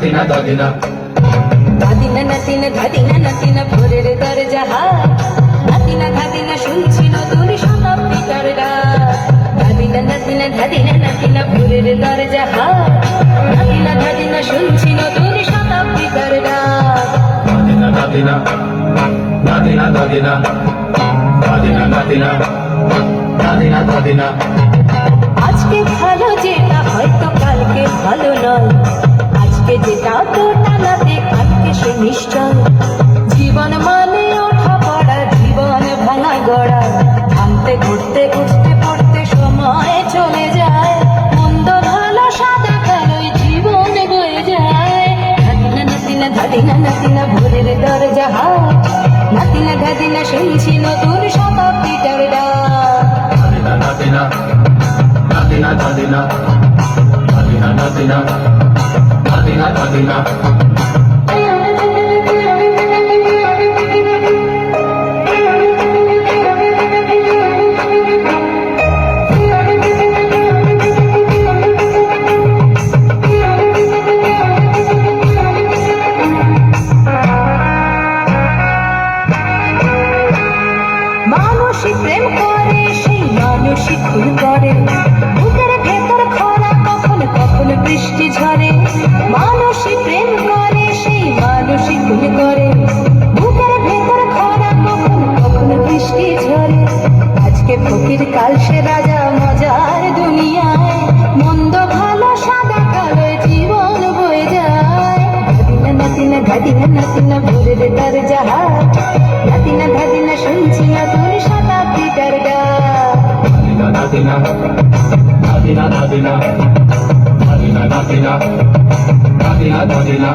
নাতিনা দাদিনা ধাদিনা নাতিনা ধাদিনা নাতিনা ভোরের দরজা হাত নাতিনা ধাদিনা শুনছি নতুন শতাব্দীটার ডাক ধাদিনা নাতিনা ধাদিনা নাতিনা ভোরের দরজা হাত নাতিনা ধাদিনা শুনছি নতুন শতাব্দীটার ডাক নাতিনা দাদিনা নাতিনা দাদিনা দাদিনা নাতিনা নাতিনা দাদিনা আজকে ভালো যেটা হয়তো কালকে ভালো নয় আজকে যেটা তো টানাতে কালকে সে নিশ্চয় জীবন মানে ওঠা পড়া জীবন ভাঙা গড়া ভাঙতে ঘুরতে উঠতে পড়তে সময় চলে যায় মন্দ ভালো সাদা কালোই জীবন বয়ে যায় ধাদিনা নাতিনা ধাদিনা নাতিনা ভোরের দরজা হাত নাতিনা ধাদিনা শুনছি নতুন শতাব্দীটার ডাক নাতিনা নাতিনা নাতিনা দাদিনা নাতিনা নাতিনা নাতিনা দাদিনা মানুষই প্রেম করে সেই মানুষই খুন করে বুকের ভেতর খরা কখন কখন বৃষ্টি ঝরে মানুষই প্রেম করে সেই মানুষই খুন করে বুকের ভেতর খরা কখন কখন বৃষ্টি ঝরে আজকে ফকির কাল সে রাজা মজার দুনিয়ায় মন্দ ভালো সাদা কালো জীবন বয়ে যায় ধাদিনা নাতিনা ধাদিনা নাতিনা ভোরের দরজা হাত নাতিনা ধাদিনা শুনছি নতুন শতাব্দীটার ডাক নাতিনা নাতিনা নাতিনা নাতিনা নাতিনা নাতিনা নাতিনা